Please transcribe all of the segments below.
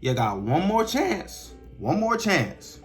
You got one more chance. One more chance.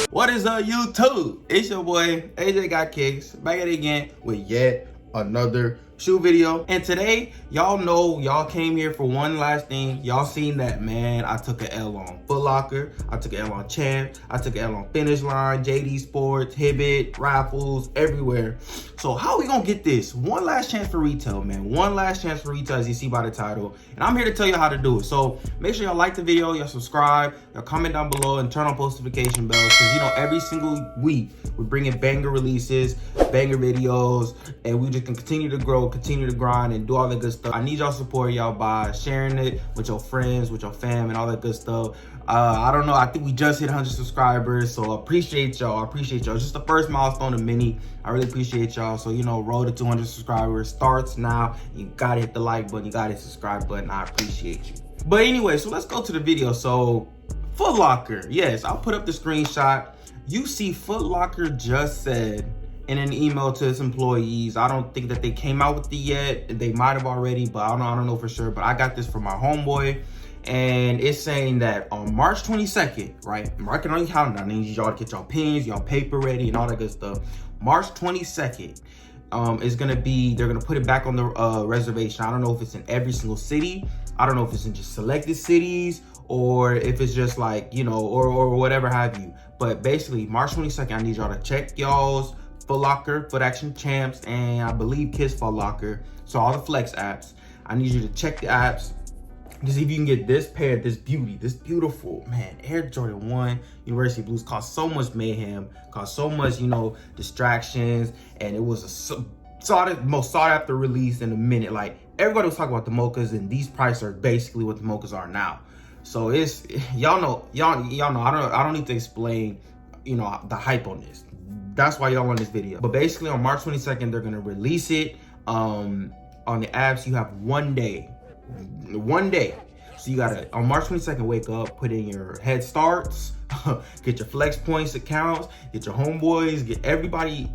What is up, YouTube? It's your boy, AJ Got Kicks, back at it again with yet another shoe video. And today, y'all know y'all came here for one last thing. Y'all seen that, man. I took an L on Foot Locker. I took an L on Champ. I took an L on Finish Line, JD Sports, Hibbett, Raffles, everywhere. So how we gonna get this? One last chance for retail, man. One last chance for retail, as you see by the title. And I'm here to tell you how to do it. So make sure y'all like the video, y'all subscribe, y'all comment down below, and turn on post notification bells. Because, you know, every single week, we're bringing banger releases, banger videos, and we just can continue to grow, continue to grind, and do all that good stuff. I need y'all support, y'all, by sharing it with your friends, with your fam, and all that good stuff. I don't know, I think we just hit 100 subscribers, so I appreciate y'all. It's just the first milestone of many. I really appreciate y'all. So, you know, road to 200 subscribers starts now. You gotta hit the like button, you gotta hit the subscribe button. I appreciate you. But anyway, so let's go to the video. So, Foot Locker, yes, I'll put up the screenshot. You see Foot Locker just said in an email to its employees, I don't think that they came out with it yet. They might have already, but I don't know for sure. But I got this from my homeboy, and it's saying that on March 22nd, right? Mark it on your calendar. I need y'all to get y'all pens, y'all paper ready, and all that good stuff. March 22nd is gonna be, they're gonna put it back on the reservation. I don't know if it's in every single city. I don't know if it's in just selected cities, or if it's just like, you know, or whatever have you. But basically, March 22nd, I need y'all to check y'all's Foot Locker, Foot Action Champs, and I believe Kiss Foot Locker. So all the Flex apps. I need you to check the apps to see if you can get this pair, this beautiful, man, Air Jordan 1 University Blues. Caused so much mayhem, caused so much, you know, distractions, and it was a most sought after release in a minute. Like, everybody was talking about the mochas, and these prices are basically what the mochas are now. So it's, y'all know, I don't need to explain, you know, the hype on this. That's why y'all on this video. But basically on March 22nd, they're gonna release it. On the apps, you have 1 day. 1 day. So you gotta, on March 22nd, wake up, put in your head starts, get your flex points accounts, get your homeboys, get everybody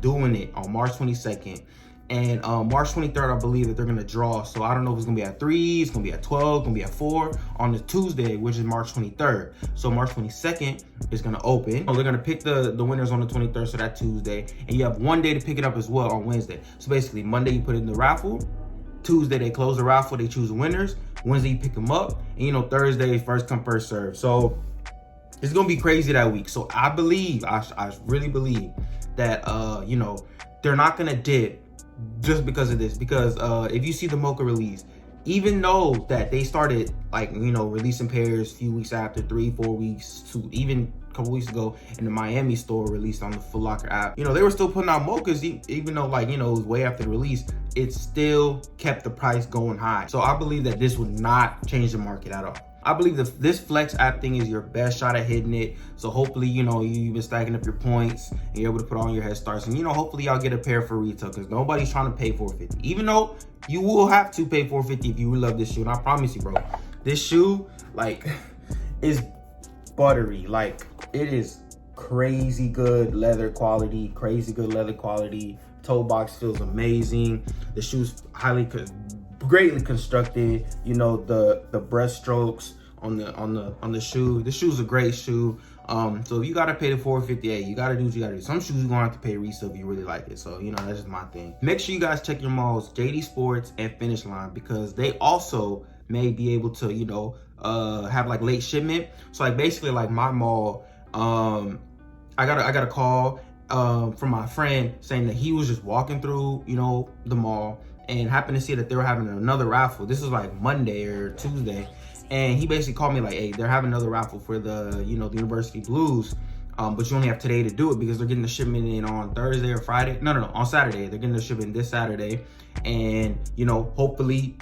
doing it on March 22nd. And March 23rd, I believe that they're gonna draw. So I don't know if it's gonna be at 3, it's gonna be at 12, it's gonna be at 4 on the Tuesday, which is March 23rd. So March 22nd is gonna open. Oh, they're gonna pick the winners on the 23rd, so that Tuesday. And you have 1 day to pick it up as well on Wednesday. So basically, Monday you put in the raffle, Tuesday they close the raffle, they choose the winners, Wednesday you pick them up, and you know, Thursday, first come, first serve. So it's gonna be crazy that week. So I believe, I really believe that, you know, they're not gonna dip just because of this. Because if you see the mocha release, even though that they started, like, you know, releasing pairs a few weeks after, 3-4 weeks, to even a couple weeks ago, in the Miami store released on the Foot Locker app, you know, they were still putting out mochas, even though, like, you know, it was way after the release. It still kept the price going high. So I believe that this would not change the market at all. I believe that this Flex app thing is your best shot at hitting it. So hopefully, you know, you've been stacking up your points and you're able to put on your head starts. And, you know, hopefully y'all get a pair for retail, because nobody's trying to pay $450. Even though you will have to pay $450 if you really love this shoe. And I promise you, bro, this shoe, like, is buttery. Like, it is crazy good leather quality, Toe box feels amazing. The shoe's greatly constructed. You know, the breast strokes on the shoe. The shoe's a great shoe. So if you gotta pay the $458, you gotta do what you gotta do. Some shoes you're gonna have to pay resale if you really like it. So, you know, that's just my thing. Make sure you guys check your malls, JD Sports and Finish Line, because they also may be able to, you know, have like late shipment. So like basically, like my mall, I got a call from my friend saying that he was just walking through, you know, the mall, and happened to see that they were having another raffle. This was like Monday or Tuesday. And he basically called me like, hey, they're having another raffle for the, you know, the University Blues. But you only have today to do it, because they're getting the shipment in on Thursday or Friday. No, on Saturday. They're getting the shipment this Saturday. And, you know, hopefully,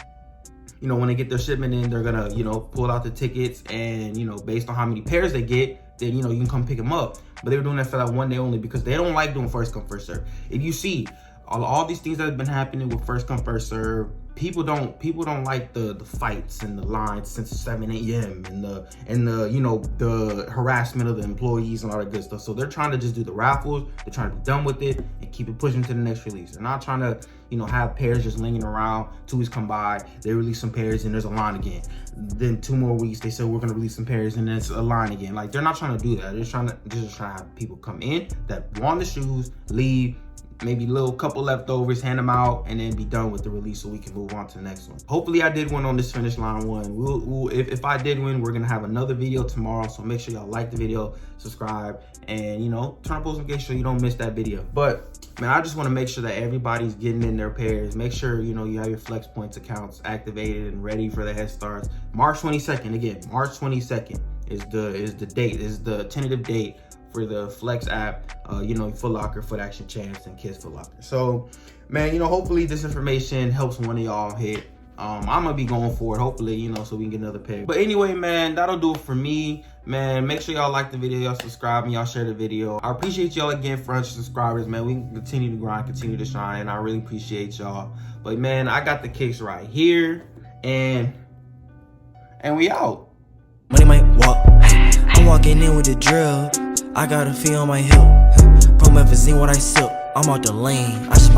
you know, when they get their shipment in, they're gonna, you know, pull out the tickets, and, you know, based on how many pairs they get, then, you know, you can come pick them up. But they were doing that for that 1 day only, because they don't like doing first come, first serve. If you see, all these things that have been happening with first come first serve. People don't like the fights and the lines since 7 a.m. and the you know, the harassment of the employees and all that good stuff. So they're trying to just do the raffles. They're trying to be done with it and keep it pushing to the next release. They're not trying to, you know, have pairs just lingering around. 2 weeks come by, they release some pairs and there's a line again. Then 2 more weeks, they said we're gonna release some pairs and then it's a line again. Like, they're not trying to do that. They're just trying to have people come in that want the shoes, leave, maybe little couple leftovers, hand them out, and then be done with the release so we can move on to the next one. Hopefully I did win on this finish line one. If I did win, we're gonna have another video tomorrow, so make sure y'all like the video, subscribe, and, you know, turn on post notifications so you don't miss that video. But man, I just want to make sure that everybody's getting in their pairs. Make sure, you know, you have your Flex Points accounts activated and ready for the head starts. March 22nd, again, March 22nd is the date, is the tentative date for the Flex app, you know, Foot Locker, Foot Action Champs, and Kids Foot Locker. So, man, you know, hopefully this information helps one of y'all hit. I'm gonna be going for it, hopefully, you know, so we can get another pair. But anyway, man, that'll do it for me. Man, make sure y'all like the video, y'all subscribe, and y'all share the video. I appreciate y'all again for 100 subscribers, man. We can continue to grind, continue to shine, and I really appreciate y'all. But man, I got the kicks right here, and we out. Money might walk. I'm walking in with the drill. I got a fee on my hip. Promethazine what I sip. I'm out the lane.